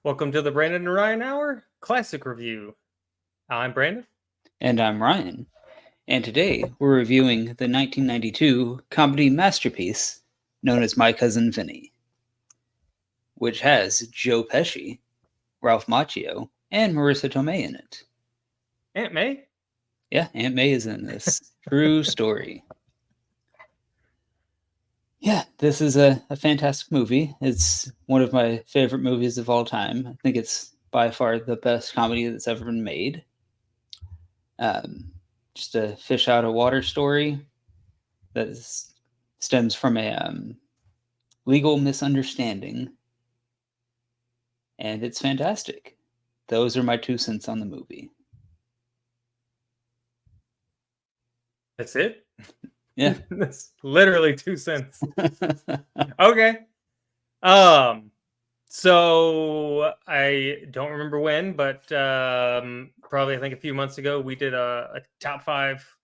Welcome to the Brandon and Ryan Hour Classic Review. I'm Brandon. And I'm Ryan. And today we're reviewing the 1992 comedy masterpiece known as My Cousin Vinny, which has Joe Pesci, Ralph Macchio, and Marissa Tomei in it. Aunt May? Yeah, Aunt May is in this. True story. Yeah, this is a fantastic movie. It's one of my favorite movies of all time. I think it's by far the best comedy that's ever been made. Um, just a fish out of water story that stems from a legal misunderstanding, and it's fantastic. Those are my 2 cents on the movie. That's it? Yeah. That's literally 2 cents. Okay. So I don't remember when, but probably I think a few months ago we did a top 5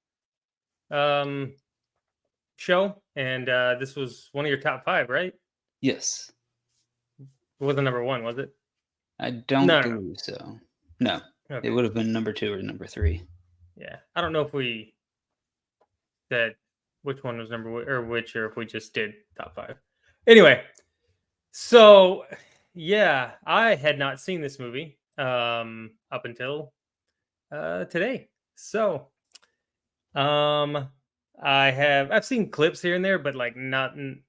show, and this was one of your top 5, right? Yes. It wasn't number 1, was it? I don't believe so. No. Okay. It would have been number 2 or number 3. Yeah. I don't know if we said which one was number or if we just did top 5. Anyway, so yeah, I had not seen this movie up until today. So I've seen clips here and there, but like nothing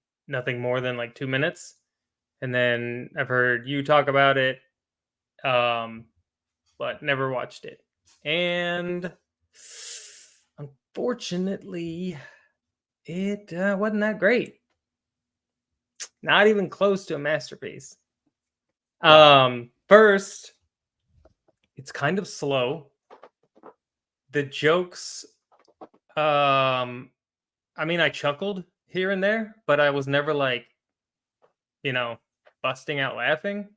more than like 2 minutes. And then I've heard you talk about it, but never watched it. And unfortunately, it wasn't that great. Not even close to a masterpiece. First, it's kind of slow. The jokes, I mean, I chuckled here and there, but I was never like, busting out laughing.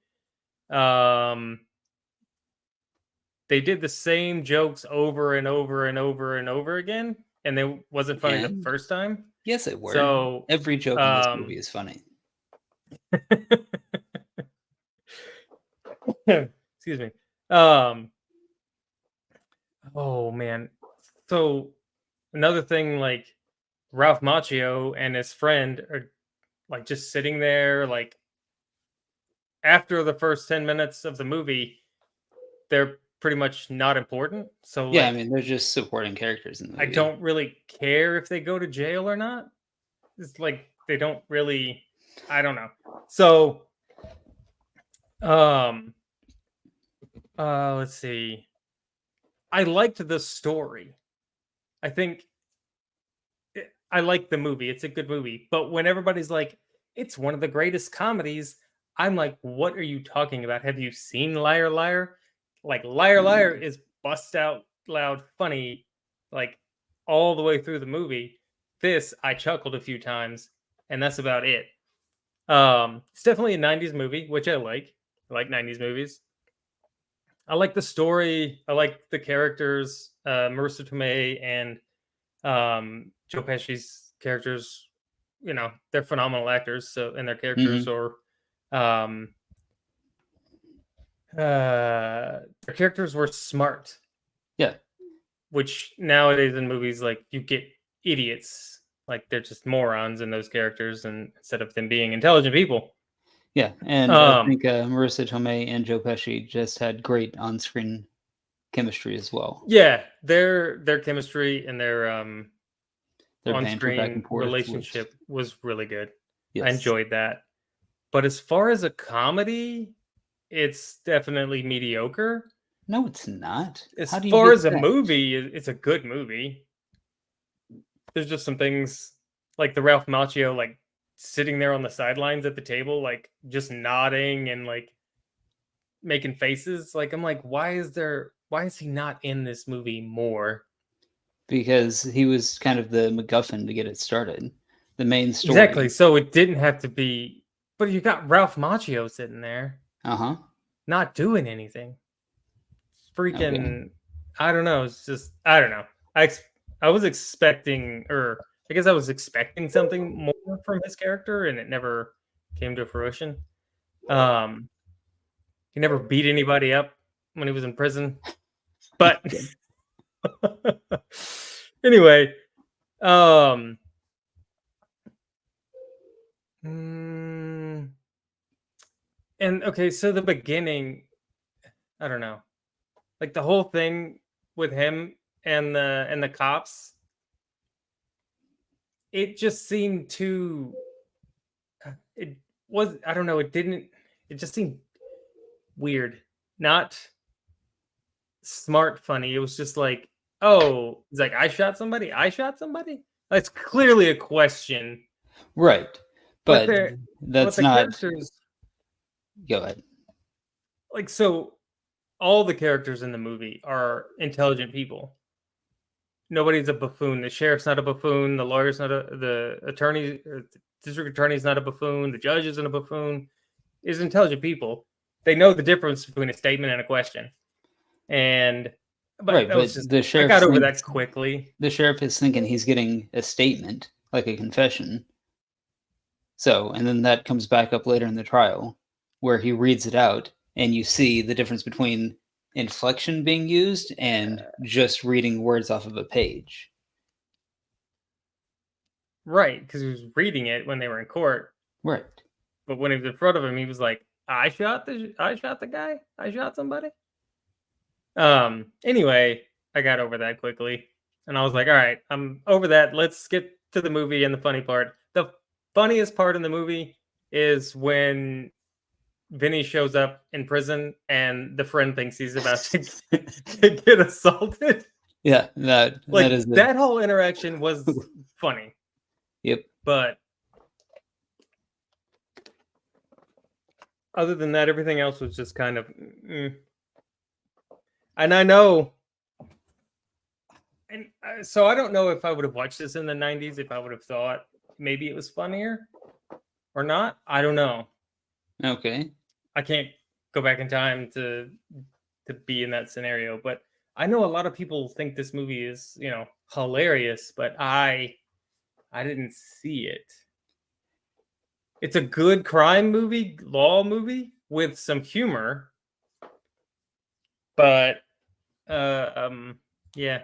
They did the same jokes over and over and over and over again, and it wasn't funny the first time. Yes, it were. So every joke in this movie is funny. Excuse me. Oh man. So another thing, like Ralph Macchio and his friend are like just sitting there, like after the first 10 minutes of the movie, they're pretty much not important. So yeah, like, I mean, they're just supporting characters in the movie. I don't really care if they go to jail or not. It's like they don't really, I don't know. So let's see. I liked the story. I think I like the movie. It's a good movie. But when everybody's like, it's one of the greatest comedies, I'm like, what are you talking about? Have you seen Liar Liar? Like Liar Liar is bust out loud funny, like all the way through the movie. This I chuckled a few times, and that's about it. It's definitely a 90s movie, which I like. I like 90s movies. I like the story. I like the characters. Marissa Tomei and Joe Pesci's characters, they're phenomenal actors. So, and their characters their characters were smart. Yeah. Which nowadays in movies, like you get idiots, like they're just morons in those characters, and instead of them being intelligent people. Yeah, and I think Marissa Tomei and Joe Pesci just had great on-screen chemistry as well. Yeah, their chemistry and their on-screen relationship was really good. Yes. I enjoyed that. But as far as a comedy, it's definitely mediocre. No, it's not. As far as a movie, it's a good movie. There's just some things like the Ralph Macchio, like sitting there on the sidelines at the table, like just nodding and like making faces. Like, I'm like, why is he not in this movie more? Because he was kind of the MacGuffin to get it started. The main story. Exactly. So it didn't have to be, but you got Ralph Macchio sitting there. Not doing anything. Freaking, okay. I don't know. It's just, I don't know. I was expecting, or I guess I was expecting something more from his character, and it never came to fruition. He never beat anybody up when he was in prison. But anyway, um, and okay, so the beginning, I don't know, like the whole thing with him and the cops, it just seemed too. It was, I don't know, it didn't. It just seemed weird, not smart funny. It was just like, oh, he's like, I shot somebody. I shot somebody. That's clearly a question. Right. But But they're but that's the not. characters, Go ahead. like, so all the characters in the movie are intelligent people. Nobody's a buffoon. The sheriff's not a buffoon. The lawyer's not a the attorney, district attorney's not a buffoon. The judge isn't a buffoon. Is intelligent people. They know the difference between a statement and a question. And but Right, that was but just, the I sheriff got over thinks that quickly. the sheriff is thinking he's getting a statement, like a confession. So, and then that comes back up later in the trial, where he reads it out, and you see the difference between inflection being used and just reading words off of a page. Right, because he was reading it when they were in court, Right. but when he was in front of him, he was like, I shot the guy, I shot somebody." Anyway, I got over that quickly, and I was like, "All right, I'm over that. Let's get to the movie and the funny part." The funniest part in the movie is when Vinny shows up in prison, and the friend thinks he's about to get assaulted. Yeah, that Like, is the that whole interaction was funny, yep. but other than that, everything else was just kind of, and I know, and so I don't know if I would have watched this in the '90s, if I would have thought maybe it was funnier or not. I don't know. Okay. I can't go back in time to be in that scenario, but I know a lot of people think this movie is, hilarious, but I didn't see it. It's a good crime movie, law movie with some humor, but yeah,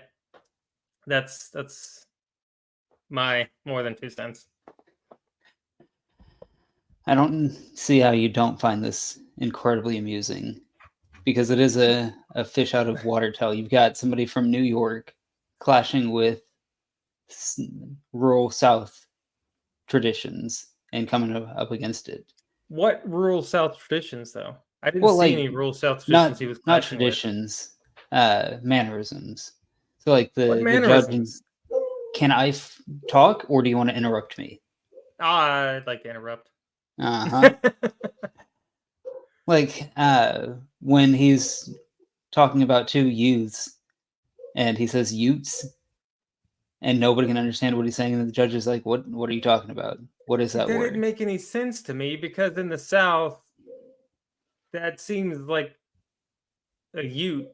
that's my more than 2 cents. I don't see how you don't find this incredibly amusing because it is a fish out of water tale. You've got somebody from New York clashing with s- rural South traditions and coming up against it. What rural South traditions, though? I didn't Well, see like any rural South traditions not he was not clashing with. traditions, mannerisms. So like What the judge, mannerisms? can I talk or do you want to interrupt me? I'd like to interrupt. Uh-huh. Like when he's talking about two youths and he says Utes and nobody can understand what he's saying and the judge is like, what are you talking about? What is That that didn't word? make any sense to me because in the South, that seems like a Ute,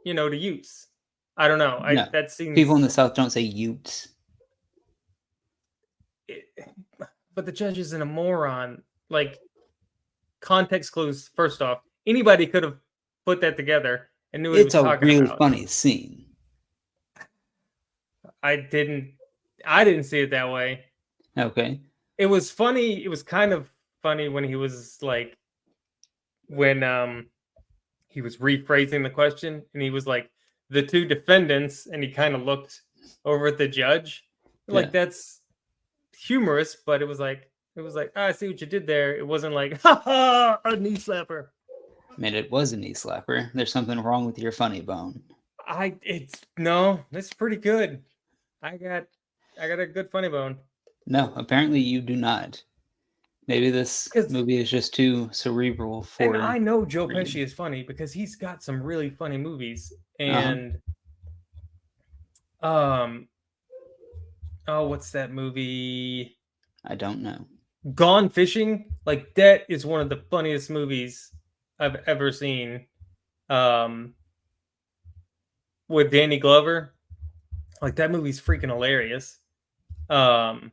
to Utes. I don't know. I No. that People in the seems. South don't say Utes. It, but the judge isn't a moron. Like, context clues. First off, anybody could have put that together and knew what he It's was a talking really about. funny scene. I didn't. I didn't see it that way. Okay. It was funny. It was kind of funny when he was like, when he was rephrasing the question and he was like, the two defendants, and he kind of looked over at the judge. Yeah. Like, that's humorous, but it was like, I see what you did there. It wasn't like, ha ha, a knee slapper. I mean, it was a knee slapper. There's something wrong with your funny bone. It's no, it's pretty good. I got I got a good funny bone. No, apparently you do not. Maybe this Because movie is just too cerebral and for I know Joe for you. Pesci is funny because he's got some really funny movies. Uh-huh. And um oh, what's that movie? I don't know. Gone Fishing. Like, that is one of the funniest movies I've ever seen. Um with Danny Glover. Like, that movie's freaking hilarious. Um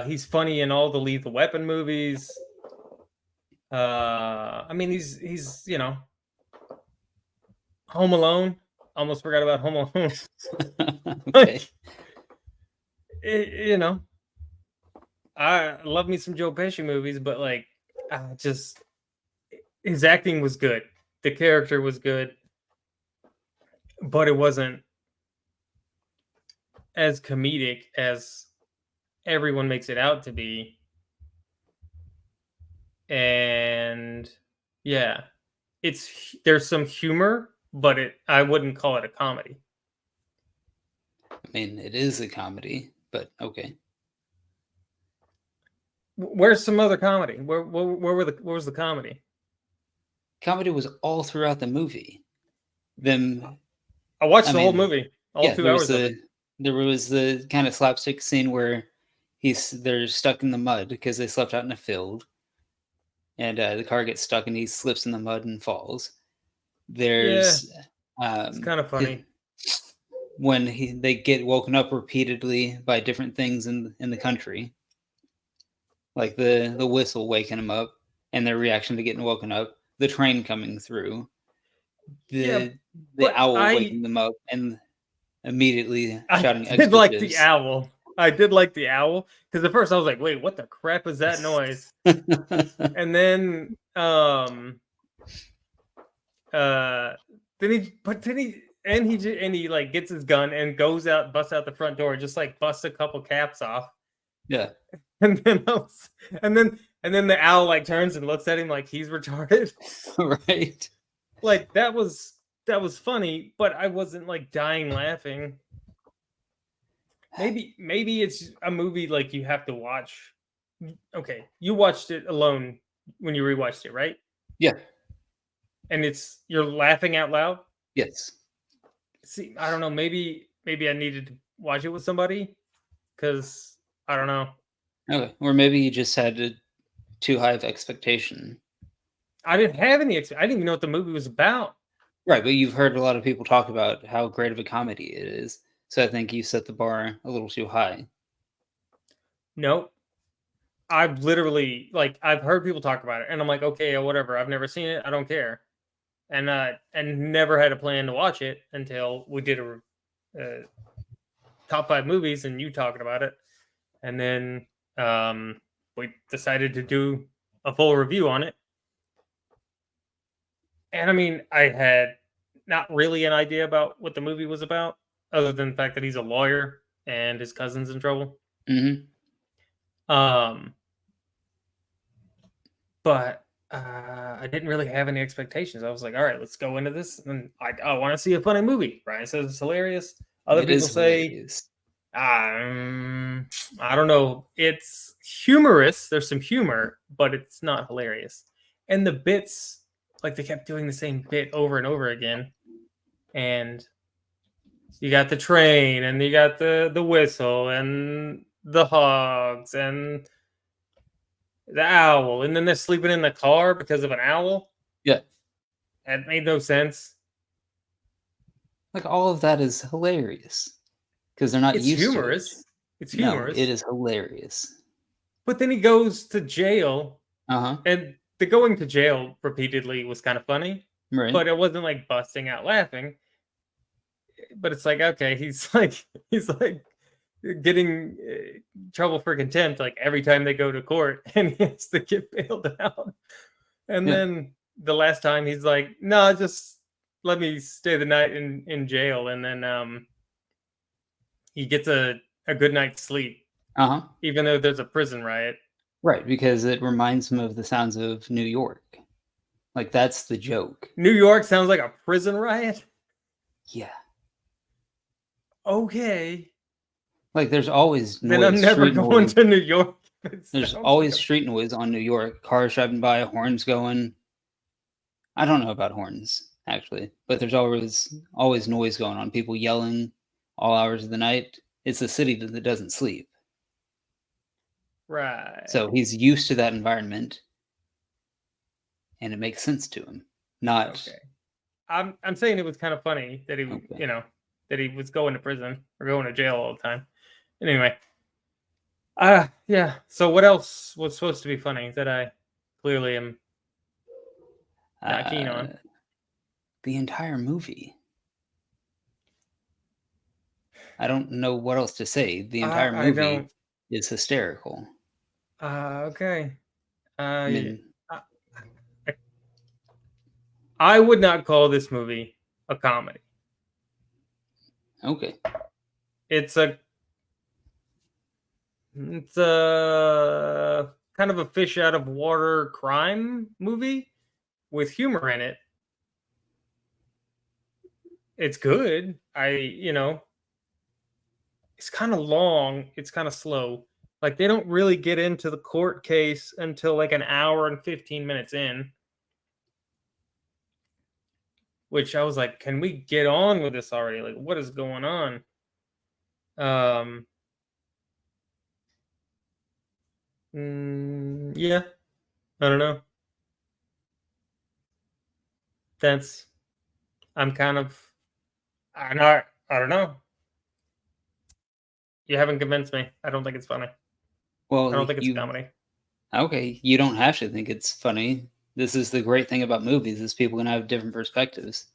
he's funny in all the Lethal Weapon movies. I mean, he's Home Alone. Almost forgot about Home Alone. Okay. Like, you know, I love me some Joe Pesci movies, but like, just his acting was good. The character was good, but it wasn't as comedic as everyone makes it out to be. And yeah, there's some humor, but I wouldn't call it a comedy. I mean, it is a comedy, but okay. Where's some other comedy? Where was the comedy? Comedy was all throughout the movie. Them, I watched I the whole mean, movie, all yeah, 2 hours of it. there was the kind of slapstick scene where they're stuck in the mud because they slept out in a field, and the car gets stuck and he slips in the mud and falls. Yeah, There's it's kind of hi- funny. when they get woken up repeatedly by different things in the country, like the whistle waking them up and their reaction to getting woken up, the train coming through, Yeah, the but owl waking them up and immediately I shouting did like the expletives. owl. I did like the owl because at first I was like, "Wait, what the crap is that noise?" And then uh then he like gets his gun and goes out, busts out the front door, just like busts a couple caps off, Yeah. and then and then the owl like turns and looks at him like he's retarded. Right. Like that was funny, but I wasn't like dying laughing. Maybe it's a movie like you have to watch. Okay, you watched it alone when you rewatched it, right? Yeah. And you're laughing out loud. Yes. See, I don't know. Maybe I needed to watch it with somebody because I don't know. Okay. Or maybe you just had too high of expectation. I didn't have any. I didn't even know what the movie was about. Right, but you've heard a lot of people talk about how great of a comedy it is. So I think you set the bar a little too high. Nope. I've literally like I've heard people talk about it, and I'm like, okay, whatever. I've never seen it. I don't care, and never had a plan to watch it until we did a top 5 movies, and you talking about it, and then we decided to do a full review on it. And I mean, I had not really an idea about what the movie was about, other than the fact that he's a lawyer and his cousin's in trouble. Hmm. Um, but I didn't really have any expectations. I was like, all right, let's go into this. And I want to see a funny movie. Ryan says it's hilarious. Other It people is say, hilarious. I don't know. It's humorous. There's some humor, but it's not hilarious. And the bits, like they kept doing the same bit over and over again. And you got the train, and you got the whistle, and the hogs, and the owl, and then they're sleeping in the car because of an owl. Yeah. That made no sense. Like all of that is hilarious because they're not It's used to it. humorous. It's No, it humorous. is hilarious. But then he goes to jail, Uh huh. and the going to jail repeatedly was kind of funny, Right. but it wasn't like busting out laughing. But it's like, okay, he's like getting trouble for contempt like every time they go to court, and he has to get bailed out. And Yeah. then the last time he's like, no, just let me stay the night in jail. And then he gets a good night's sleep, Uh huh. even though there's a prison riot. Right, because it reminds him of the sounds of New York. Like that's the joke. New York sounds like a prison riot. Yeah. Okay. Like there's always Then I'm noise, never street going noise. to New York. It There's sounds like always a street noise on New York. Cars driving by, horns going. I don't know about horns actually, but there's always noise going on. People yelling all hours of the night. It's a city that doesn't sleep. So right. he's used to that environment and it makes sense to him. Not Okay. I'm saying it was kind of funny that okay. that he was going to prison or going to jail all the time. Anyway, yeah. So what else was supposed to be funny that I clearly am? Not keen on. The entire movie. I don't know what else to say. The entire I don't. movie is hysterical. Okay. I Yeah. mean, I, I would not call this movie a comedy. okay. It's a it's a kind of a fish out of water crime movie with humor in it. It's good. It's kind of long. It's kind of slow. Like they don't really get into the court case until like an hour and 15 minutes in, which I was like, can we get on with this already? Like, what is going on? Um, yeah, I don't know. That's I'm kind of I'm not. I don't know. You haven't convinced me. I don't think it's funny. I Well, don't think it's a comedy. okay, you don't have to think it's funny. This is the great thing about movies is people can have different perspectives.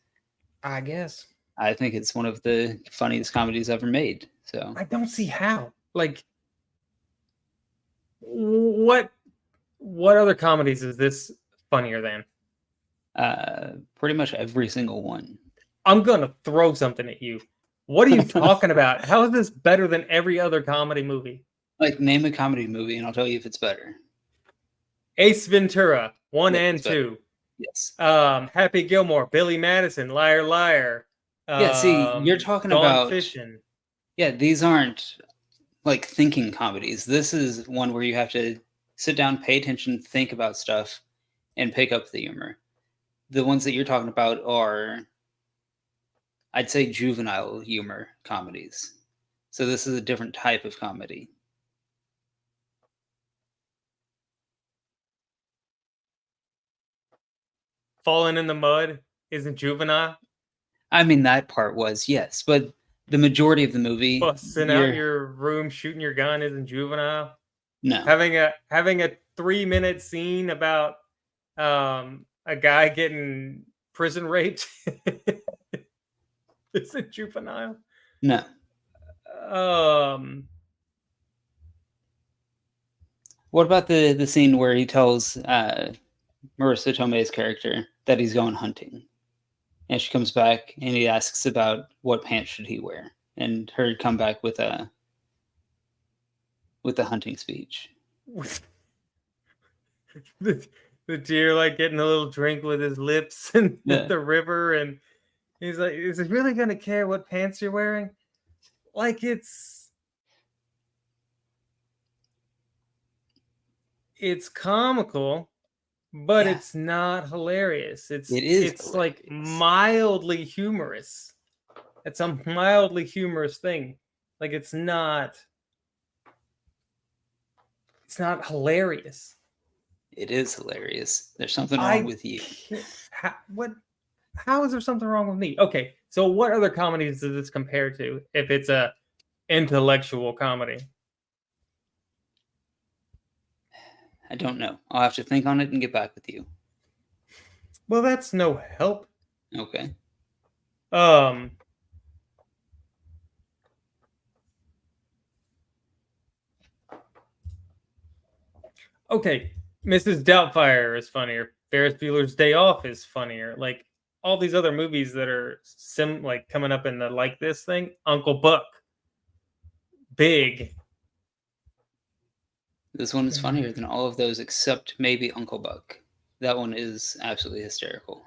I guess. I think it's one of the funniest comedies ever made. So, I don't see how. Like, what what other comedies is this funnier than? pretty much every single one. I'm gonna throw something at you. What are you talking about? How is this better than every other comedy movie? Like, name a comedy movie, and I'll tell you if it's better. Ace Ventura, one Yep, and it's better. two. Yes. Happy Gilmore, Billy Madison, Liar Liar, Yeah, see, you're talking Gone about, Fishing. yeah, these aren't like thinking comedies. This is one where you have to sit down, pay attention, think about stuff, and pick up the humor. The ones that you're talking about are, I'd say, juvenile humor comedies. So this is a different type of comedy. Falling in the Mud isn't juvenile. I mean, that part was, yes, but the majority of the movie, Busting out you're your room, shooting your gun isn't juvenile. no, Having a 3-minute scene about a guy getting prison raped isn't juvenile. no. Um, What about the scene where he tells Marissa Tomei's character that he's going hunting? And she comes back and he asks about what pants should he wear, and her come back with a hunting speech. the, the deer like getting a little drink with his lips and Yeah, the river, and he's like, is he really gonna care what pants you're wearing? Like it's comical, but yeah, it's not hilarious. it is It's like hilarious. mildly humorous. It's a mildly humorous thing. Like it's not hilarious. It is hilarious. There's something wrong I with you. can't. How is there something wrong with me? Okay, so what other comedies does this compare to? If it's a intellectual comedy, I don't know. I'll have to think on it and get back with you. well, that's no help. Okay. Um, okay, Mrs. Doubtfire is funnier. Ferris Bueller's Day Off is funnier. Like all these other movies that are like coming up in the like this thing. Uncle Buck, Big. This one is funnier than all of those except maybe Uncle Buck. That one is absolutely hysterical.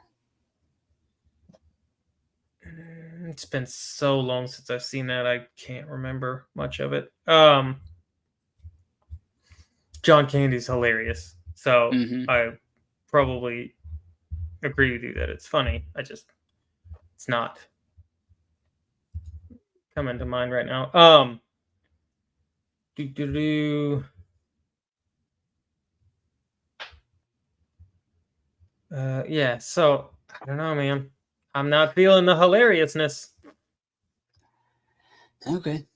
It's been so long since I've seen that. I can't remember much of it. John Candy's hilarious. So Hmm. I probably agree with you that it's funny. It's not coming to mind right now. Do do do. Yeah. So I don't know, man. I'm not feeling the hilariousness. Okay.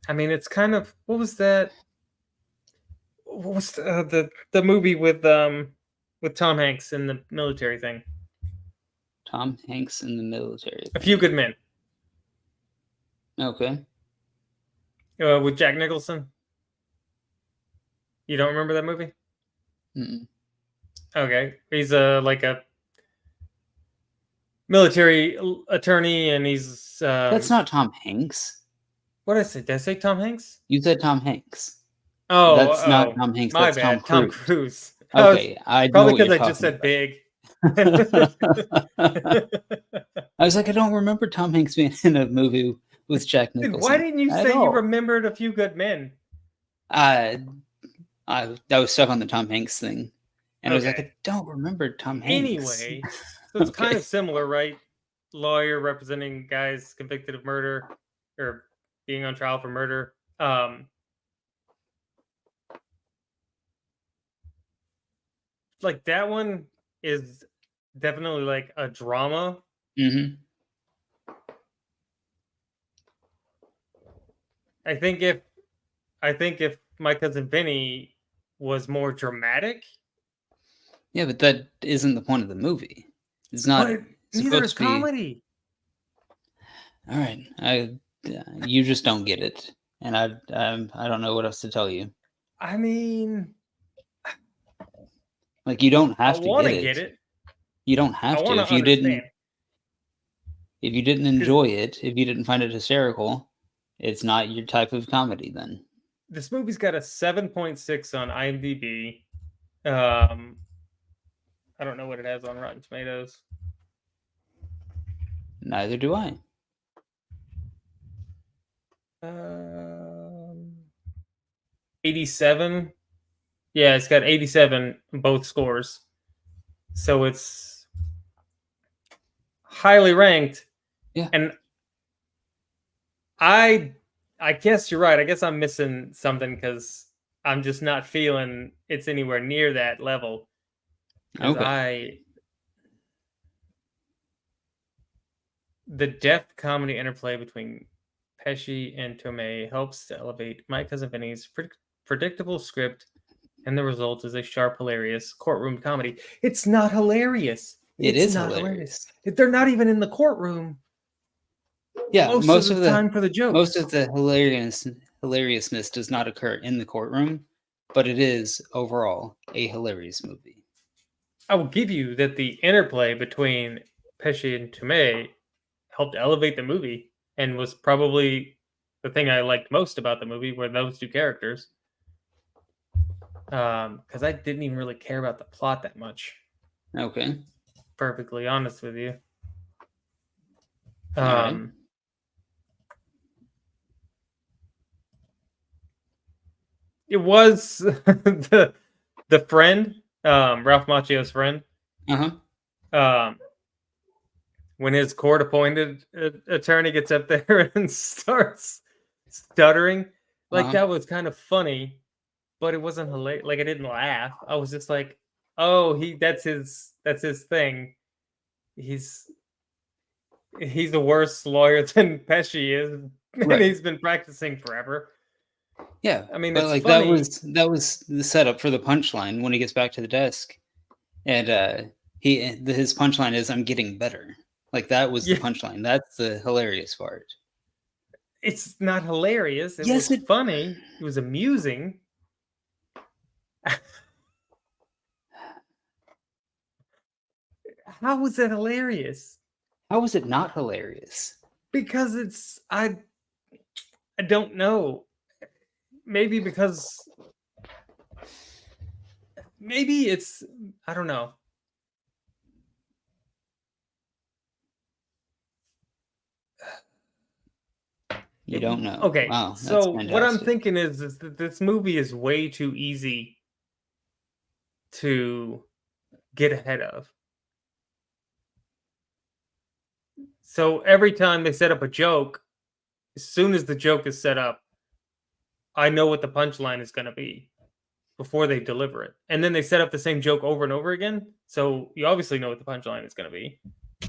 I mean, it's kind of what was that? What was the movie with with Tom Hanks in the military thing. Tom Hanks in the military. A Few Good Men. Okay. With Jack Nicholson. You don't remember that movie? Mm-mm. Okay, he's like a military attorney, and he's That's not Tom Hanks. what did I say? Did I say Tom Hanks? You said Tom Hanks. Oh, That's not oh, Tom Hanks. my That's Tom bad. Tom Cruise. Cruise. I was Okay, I know probably what because you're I just talking said big. about. I was like, I don't remember Tom Hanks being in a movie with Jack Dude, why Nicholson didn't you at say you all. remembered A Few Good Men? I was stuck on the Tom Hanks thing, and I was like, Okay. I don't remember Tom Hanks. Anyway, so it's kind Okay. of similar, right? Lawyer representing guys convicted of murder or being on trial for murder. Like that one is definitely like a drama. Hmm. I think if My Cousin Vinny was more dramatic, Yeah, but that isn't the point of the movie. It's not but neither supposed is to be. comedy. All right, you just don't get it, and I don't know what else to tell you. I mean, Like you don't I have to want get to get it. it. You don't I have to. want to understand If you didn't because enjoy it, if you didn't find it hysterical, it's not your type of comedy then. this movie's got a 7.6 on IMDb. Um, I don't know what it has on Rotten Tomatoes. Neither do I. Um, 87. Yeah, it's got 87 both scores. So it's highly ranked. Yeah. And I guess you're right. I guess I'm missing something because I'm just not feeling it's anywhere near that level. Because Okay. the depth comedy interplay between Pesci and Tomei helps to elevate My Cousin Vinny's predictable script, and the result is a sharp, hilarious courtroom comedy. It's not hilarious. It It's is not hilarious. hilarious. They're not even in the courtroom Yeah, most of the time for the most jokes. of the hilariousness does not occur in the courtroom, but it is overall a hilarious movie. I will give you that the interplay between Pesci and Tomei helped elevate the movie and was probably the thing I liked most about the movie were those two characters. Because I didn't even really care about the plot that much. Okay. Perfectly honest with you. All right. It was the friend, Ralph Macchio's friend. Uh-huh. When his court-appointed attorney gets up there and starts stuttering, like Uh-huh. that was kind of funny, but it wasn't hilarious. Like I didn't laugh. I was just like, "Oh, that's his thing. He's he's a worse lawyer than Pesci is, and Right. he's been practicing forever." Yeah, I mean, but it's like funny. that was the setup for the punchline when he gets back to the desk, and his punchline is "I'm getting better." Like that was the Yeah, punchline. That's the hilarious part. it's not hilarious. It Yes, was it. funny. It was amusing. How was that hilarious? How was it not hilarious? Because I don't know. Maybe because maybe it's I don't know. You don't know. Okay, Wow, that's so what I'm fantastic. thinking is that this movie is way too easy to get ahead of. So every time they set up a joke, as soon as the joke is set up, I know what the punchline is going to be before they deliver it. And then they set up the same joke over and over again. So you obviously know what the punchline is going to be.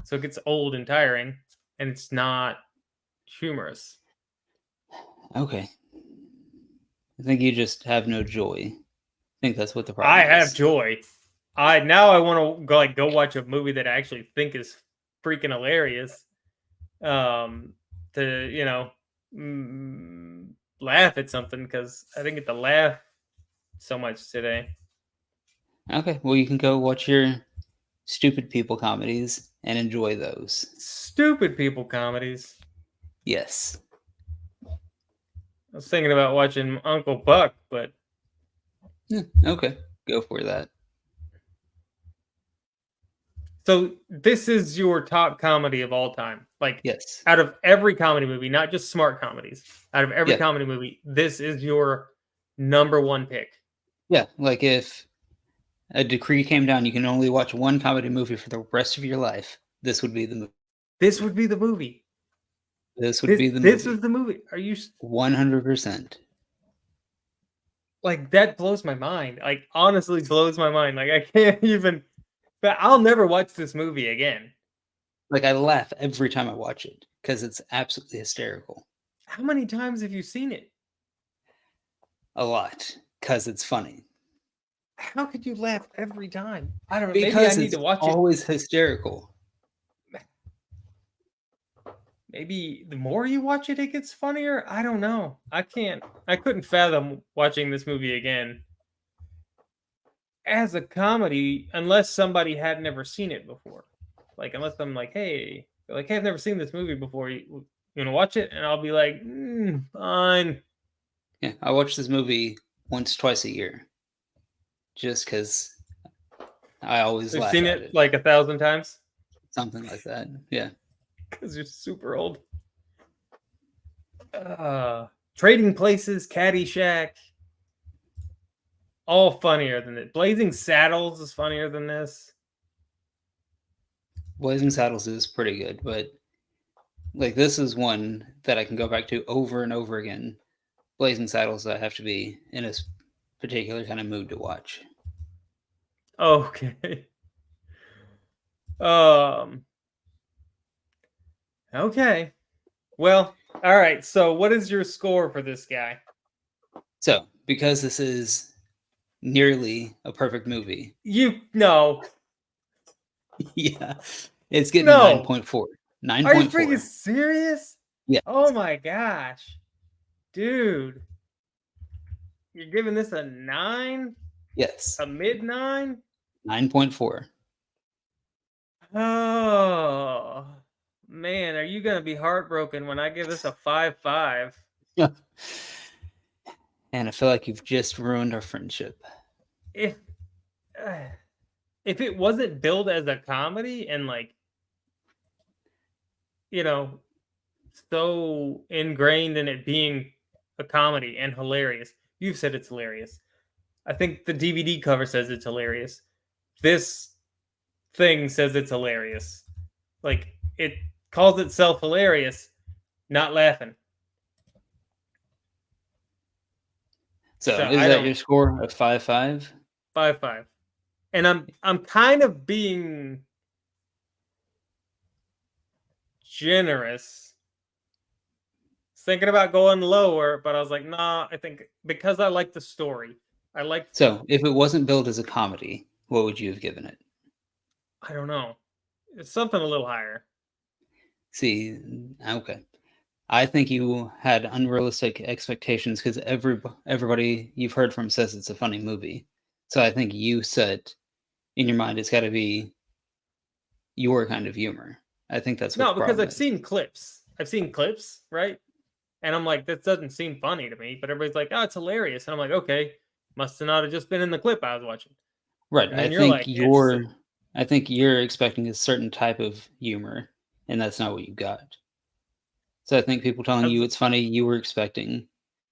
So it gets old and tiring and it's not humorous. Okay, I think you just have no joy. I think that's what the I problem have is. joy. I want to go watch a movie that I actually think is freaking hilarious. Um, to mm, laugh at something because I didn't get to laugh so much today. Okay, well, you can go watch your stupid people comedies and enjoy those. Stupid people comedies. Yes. I was thinking about watching Uncle Buck, but Yeah, okay, go for that. so this is your top comedy of all time. Like Yes. out of every comedy movie, not just smart comedies. Out of every Yeah. comedy movie, this is your number one pick. Yeah. Like if a decree came down, you can only watch one comedy movie for the rest of your life. This would be the movie. This would be the movie. This would This be the this is movie. the movie. Are you 100%. like that blows my mind. Like honestly blows my mind. Like I can't even but I'll never watch this movie again. Like I laugh every time I watch it because it's absolutely hysterical. How many times have you seen it? A lot because it's funny. How could you laugh every time? I don't know. Maybe I Because need it's to watch it. always hysterical. Maybe the more you watch it, it gets funnier. I don't know. I couldn't fathom watching this movie again as a comedy unless somebody had never seen it before. Like unless I'm like, hey, I've never seen this movie before. You wanna watch it? And I'll be like, fine. Yeah, I watch this movie once, twice a year just because I always We've laugh seen at it it. like 1,000 times Something like that. Yeah. because you're super old. Trading Places, Caddyshack, all funnier than it. Blazing Saddles is funnier than this. Blazing Saddles is pretty good, but like this is one that I can go back to over and over again. Blazing Saddles, I have to be in a particular kind of mood to watch. Okay. Um. Okay. Well. All right. So, what is your score for this guy? So, because this is nearly a perfect movie, You no, yeah, it's getting a no. 9.4. Are you freaking 9.4. serious? Yeah. Oh my gosh, dude, you're giving this a nine, Yes. a mid nine? 9.4. Oh man, are you gonna be heartbroken when I give this a 5.5? And I feel like you've just ruined our friendship. If uh, if it wasn't billed as a comedy and like you know so ingrained in it being a comedy and hilarious, you've said it's hilarious. I think the DVD cover says it's hilarious. This thing says it's hilarious. Like it calls itself hilarious, not laughing. So, So is I that don't your score of 5.5? 5.5. And I'm kind of being generous. Thinking about going lower, but I was like, nah, I think because I like the story. I like So, if it wasn't billed as a comedy, what would you have given it? I don't know. It's something a little higher. See, okay. I think you had unrealistic expectations because everybody you've heard from says it's a funny movie. So I think you set in your mind it's got to be your kind of humor. I think that's what No, the because problem I've is. seen clips. I've seen clips, right? And I'm like, this doesn't seem funny to me. But everybody's like, oh, it's hilarious. And I'm like, okay, must have not have just been in the clip I was watching. Right. And then you're like, I think you're expecting a certain type of humor, and that's not what you got. So I think people telling you it's funny, you were expecting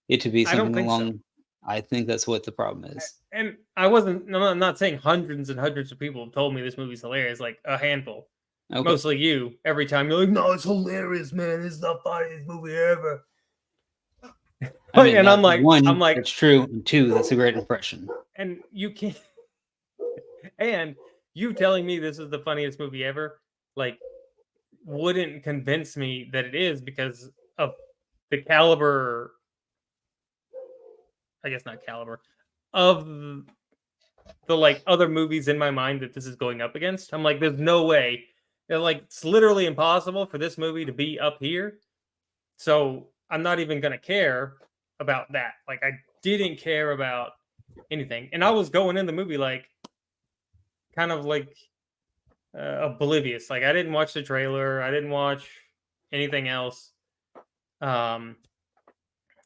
it to be I don't something think so. along. I think that's what the problem is. And I wasn't. I'm not saying hundreds and hundreds of people have told me this movie's hilarious. Like a handful, Okay. mostly you. Every time you're like, no, it's hilarious, man. It's the funniest movie ever. I mean, And that I'm one, like, that's true, and two, that's a great impression. and you can't. And you telling me this is the funniest movie ever, like, wouldn't convince me that it is because of the caliber. I guess not caliber of the like other movies in my mind that this is going up against. I'm like, there's no way. Like, it's literally impossible for this movie to be up here. So I'm not even gonna care about that. Like, I didn't care about anything, and I was going in the movie like kind of like oblivious. Like, I didn't watch the trailer. I didn't watch anything else. Um,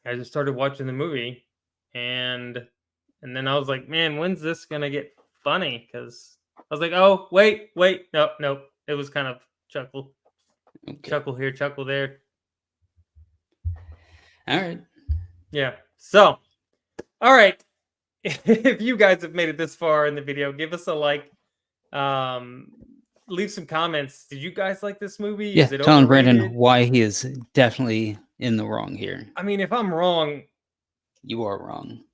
I just started watching the movie, and then I was like, man, when's this gonna get funny? Because I was like, oh, wait, no, no. It was kind of chuckle, Okay. chuckle here, chuckle there. All right. Yeah. So, all right. If you guys have made it this far in the video, give us a like. Um, leave some comments. Did you guys like this movie? Yeah, Is it telling Brandon overrated? why he is definitely in the wrong here. I mean, if I'm wrong, You are wrong.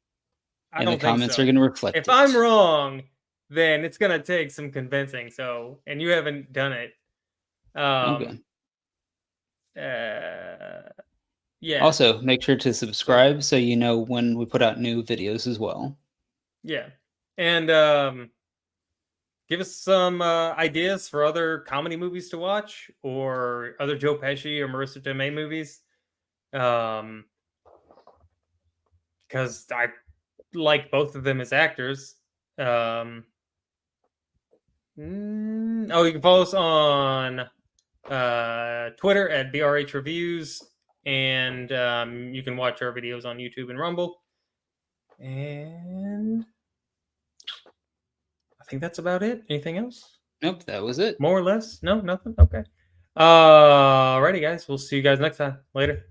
I And the don't think comments so. are going to reflect If it. I'm wrong, then it's gonna take some convincing. So, and you haven't done it. Okay. Yeah. Also, make sure to So, subscribe so you know when we put out new videos as well. yeah, and give us some ideas for other comedy movies to watch, or other Joe Pesci or Marissa Tomei movies. Because I like both of them as actors. Oh, you can follow us on Twitter at BRH Reviews, and you can watch our videos on YouTube and Rumble. And I think that's about it. Anything else? Nope, that was it. More or less? No, nothing. Okay. Alrighty, guys. We'll see you guys next time. Later.